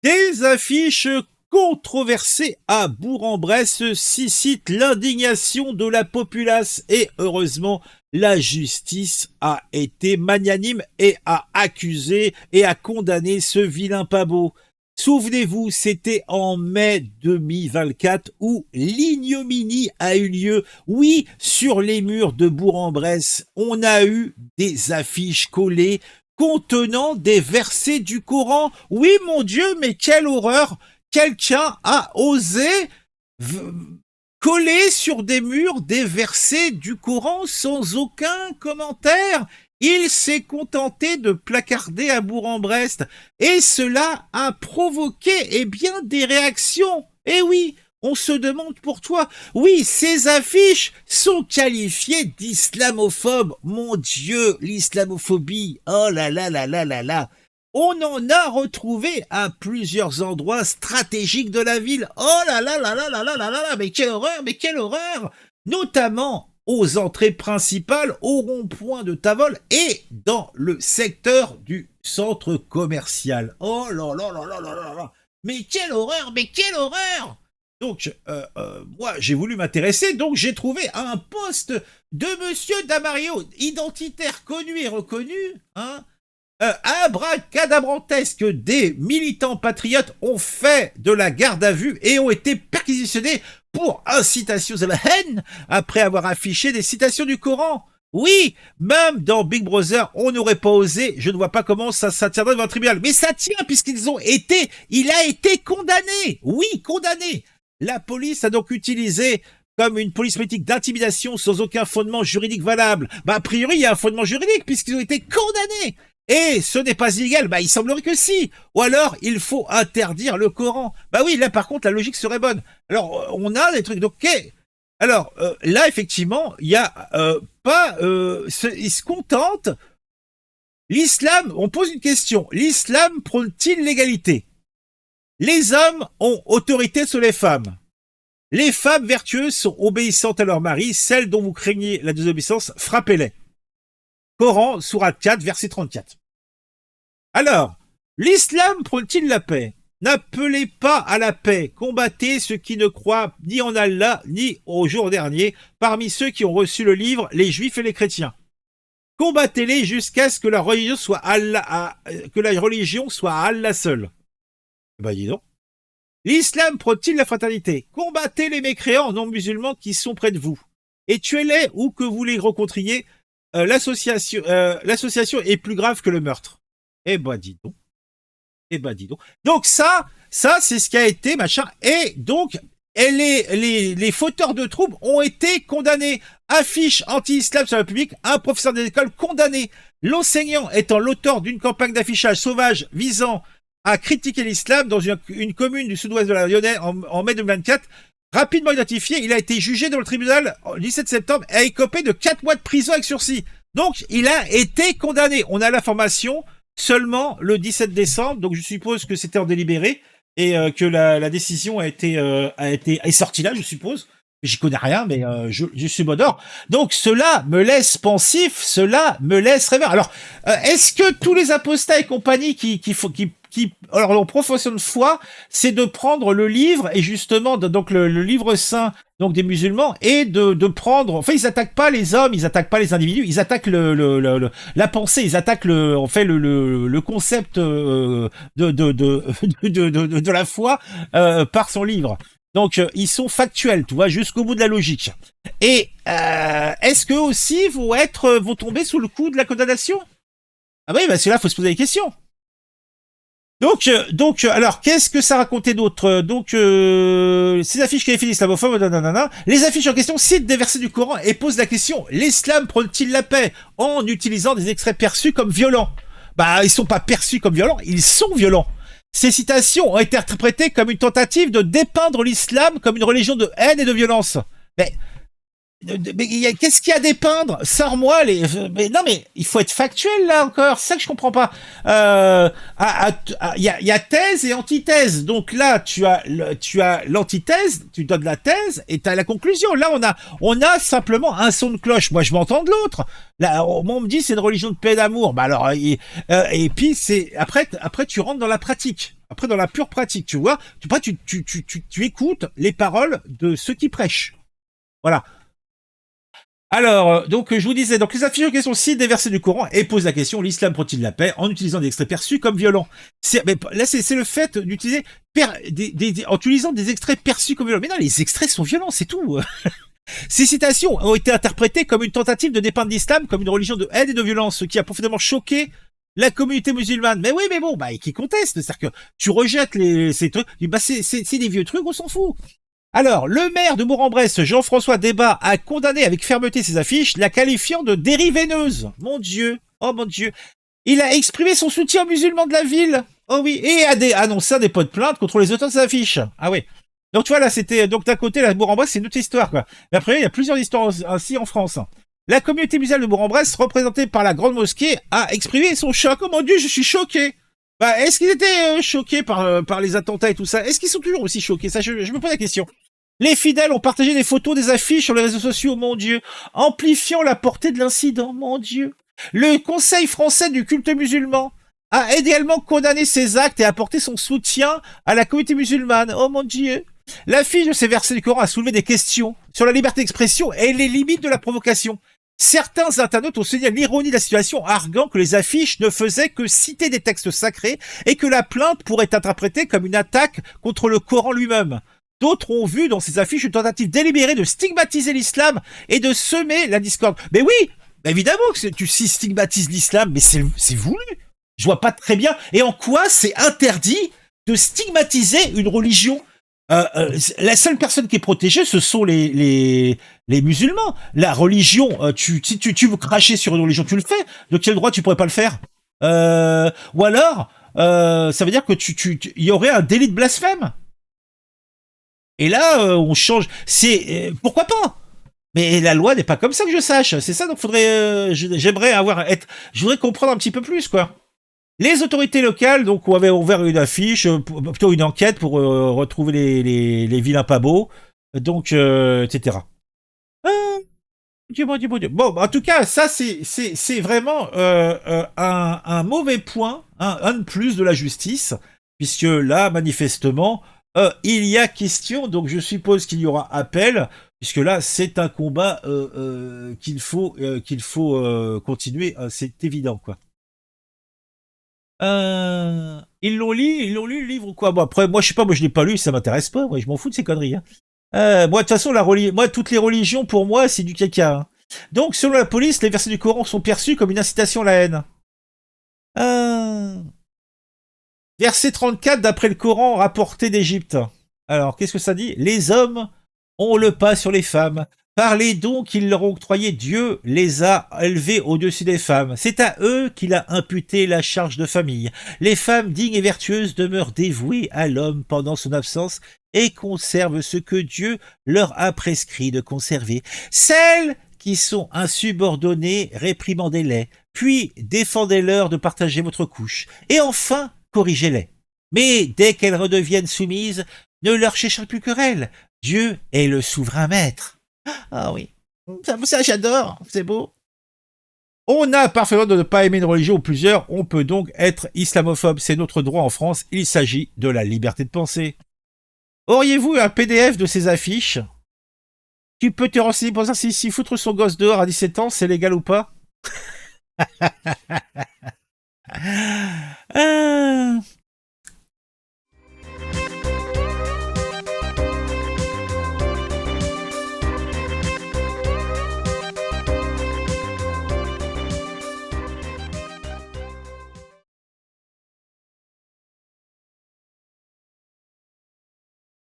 Des affiches controversées à Bourg-en-Bresse suscitent l'indignation de la populace et heureusement, la justice a été magnanime et a accusé et a condamné ce vilain pas beau. Souvenez-vous, c'était en mai 2024 où l'ignominie a eu lieu. Oui, sur les murs de Bourg-en-Bresse, on a eu des affiches collées contenant des versets du Coran. Oui, mon Dieu, mais quelle horreur! Quelqu'un a osé coller sur des murs des versets du Coran sans aucun commentaire. Il s'est contenté de placarder à Bourg-en-Bresse et cela a provoqué bien des réactions. Eh oui, on se demande pourquoi. Oui, ces affiches sont qualifiées d'islamophobes. Mon Dieu, l'islamophobie. Oh là là là là là là. On en a retrouvé à plusieurs endroits stratégiques de la ville. Oh là là là là là là là là, mais quelle horreur, mais quelle horreur! Notamment aux entrées principales, au rond-point de Tavol et dans le secteur du centre commercial. Oh là là là là là là là! Mais quelle horreur, mais quelle horreur! Donc, moi, j'ai voulu m'intéresser, donc j'ai trouvé un post de Monsieur Damario, identitaire connu et reconnu, hein, abracadabrantesque, des militants patriotes ont fait de la garde à vue et ont été perquisitionnés pour incitation à la haine après avoir affiché des citations du Coran. Oui, même dans Big Brother, on n'aurait pas osé. Je ne vois pas comment ça tiendrait devant un tribunal. Mais ça tient il a été condamné. Oui, condamné. La police a donc utilisé comme une police politique d'intimidation sans aucun fondement juridique valable. A priori, il y a un fondement juridique puisqu'ils ont été condamnés. Et ce n'est pas illégal, il semblerait que si. Ou alors, il faut interdire le Coran. Oui, là par contre, la logique serait bonne. Alors, on a des trucs, donc, ok. Alors, là, effectivement, il y a il se contente. L'islam, on pose une question. L'islam prône-t-il l'égalité? Les hommes ont autorité sur les femmes. Les femmes vertueuses sont obéissantes à leur mari. Celles dont vous craignez la désobéissance, frappez-les. Coran, sourate 4, verset 34. Alors, l'islam prône-t-il la paix? N'appelez pas à la paix, combattez ceux qui ne croient ni en Allah, ni au jour dernier, parmi ceux qui ont reçu le livre, les juifs et les chrétiens. Combattez-les jusqu'à ce que la religion soit à Allah seul. Dis donc. L'islam prône-t-il la fraternité? Combattez les mécréants non musulmans qui sont près de vous. Et tuez-les où que vous les rencontriez. L'association est plus grave que le meurtre. Dis donc. Dis donc. Donc ça, c'est ce qui a été, machin. Et donc, les fauteurs de troubles ont été condamnés. Affiche anti-islam sur la République, un professeur d'école condamné. L'enseignant étant l'auteur d'une campagne d'affichage sauvage visant à critiquer l'islam dans une commune du sud-ouest de la Lyonnais en mai 2024. Rapidement identifié, il a été jugé dans le tribunal le 17 septembre et a écopé de 4 mois de prison avec sursis. Donc, il a été condamné. On a l'information seulement le 17 décembre, donc je suppose que c'était en délibéré et que la décision est sortie là, je suppose. J'y connais rien, mais je suis bon d'or. Donc, cela me laisse pensif, cela me laisse rêveur. Alors, est-ce que tous les apostats et compagnie alors leur profession de foi, c'est de prendre le livre et justement donc le livre saint donc des musulmans et de prendre. Enfin, ils attaquent pas les hommes, ils attaquent pas les individus, ils attaquent la pensée, ils attaquent le concept de la foi par son livre. Donc ils sont factuels, tu vois, jusqu'au bout de la logique. Et est-ce que aussi vont tomber sous le coup de la condamnation? Ah oui, c'est là, faut se poser des questions. Donc, alors, qu'est-ce que ça racontait d'autre? Donc, ces affiches qualifiées d'islamophobes, les affiches en question citent des versets du Coran et posent la question: l'islam prône-t-il la paix en utilisant des extraits perçus comme violents? Ils sont pas perçus comme violents, ils sont violents. Ces citations ont été interprétées comme une tentative de dépeindre l'islam comme une religion de haine et de violence. Mais qu'est-ce qu'il y a à dépeindre? Sors-moi mais non, mais il faut être factuel là encore. C'est ça que je comprends pas. Il y a thèse et antithèse. Donc là, tu as l'antithèse, tu donnes la thèse et tu as la conclusion. Là, on a simplement un son de cloche. Moi, je m'entends de l'autre. Là, on me dit c'est une religion de paix et d'amour. Alors, et puis après tu rentres dans la pratique. Après, dans la pure pratique, tu vois, tu écoutes les paroles de ceux qui prêchent. Voilà. Alors, donc, je vous disais, donc les affiches en question citent des versets du Coran et posent la question, l'islam prône-t-il la paix en utilisant des extraits perçus comme violents? Mais là, c'est le fait d'utiliser, en utilisant des extraits perçus comme violents. Mais non, les extraits sont violents, c'est tout. Ces citations ont été interprétées comme une tentative de dépeindre l'islam comme une religion de haine et de violence, ce qui a profondément choqué la communauté musulmane. Mais oui, mais bon, bah, qui conteste? C'est-à-dire que tu rejettes ces trucs, bah, c'est des vieux trucs, on s'en fout. Alors, le maire de Bourg-en-Bresse, Jean-François Debat, a condamné avec fermeté ces affiches, la qualifiant de dérive haineuse. Mon Dieu, oh mon Dieu. Il a exprimé son soutien aux musulmans de la ville. Oh oui, et a annoncé des pots de plainte contre les auteurs de ces affiches. Ah oui. Donc tu vois, là, c'était, donc d'un côté, la Bourg-en-Bresse, c'est une autre histoire, quoi. Mais après, il y a plusieurs histoires ainsi en France. La communauté musulmane de Bourg-en-Bresse, représentée par la Grande Mosquée, a exprimé son choc. Oh mon Dieu, je suis choqué. Bah, est-ce qu'ils étaient choqués par les attentats et tout ça? Est-ce qu'ils sont toujours aussi choqués? Ça, je me pose la question. Les fidèles ont partagé des photos des affiches sur les réseaux sociaux, mon Dieu, amplifiant la portée de l'incident, mon Dieu. Le Conseil français du culte musulman a également condamné ces actes et apporté son soutien à la communauté musulmane. Oh mon Dieu. L'affiche de ces versets du Coran a soulevé des questions sur la liberté d'expression et les limites de la provocation. Certains internautes ont souligné l'ironie de la situation, arguant que les affiches ne faisaient que citer des textes sacrés et que la plainte pourrait être interprétée comme une attaque contre le Coran lui-même. D'autres ont vu dans ces affiches une tentative délibérée de stigmatiser l'islam et de semer la discorde. Mais oui, évidemment que tu stigmatises l'islam, mais c'est voulu. Je vois pas très bien. Et en quoi c'est interdit de stigmatiser une religion? La seule personne qui est protégée, ce sont les musulmans. La religion, si tu veux cracher sur une religion, tu le fais. De quel droit tu pourrais pas le faire? Ou alors, ça veut dire que il y aurait un délit de blasphème. Et là, on change. Pourquoi pas? Mais la loi n'est pas comme ça que je sache. C'est ça, donc je voudrais comprendre un petit peu plus, quoi. Les autorités locales, donc, avaient ouvert une affiche, plutôt une enquête pour retrouver les vilains pas beaux, donc, etc. Dieu. Bon, en tout cas, ça, c'est vraiment un mauvais point, un de plus de la justice, puisque là, manifestement, il y a question, donc je suppose qu'il y aura appel, puisque là, c'est un combat qu'il faut continuer, c'est évident, quoi. Ils l'ont lu le livre ou quoi? Bon, après, moi, je sais pas, moi, je l'ai pas lu, ça m'intéresse pas, moi, je m'en fous de ces conneries, hein. Moi, de toute façon, moi, toutes les religions, pour moi, c'est du caca, hein. Donc, selon la police, les versets du Coran sont perçus comme une incitation à la haine. Verset 34, d'après le Coran rapporté d'Égypte. Alors, qu'est-ce que ça dit? Les hommes ont le pas sur les femmes. Par les dons qu'ils leur ont octroyés, Dieu les a élevés au-dessus des femmes. C'est à eux qu'il a imputé la charge de famille. Les femmes dignes et vertueuses demeurent dévouées à l'homme pendant son absence et conservent ce que Dieu leur a prescrit de conserver. Celles qui sont insubordonnées, réprimandez-les, puis défendez-leur de partager votre couche. Et enfin, corrigez-les. Mais dès qu'elles redeviennent soumises, ne leur cherchez plus querelle. Dieu est le souverain maître. Ah oui, ça j'adore, c'est beau. On a parfaitement de ne pas aimer une religion ou plusieurs, on peut donc être islamophobe, c'est notre droit en France, il s'agit de la liberté de penser. Auriez-vous un PDF de ces affiches? Tu peux te renseigner pour savoir si foutre son gosse dehors à 17 ans, c'est légal ou pas?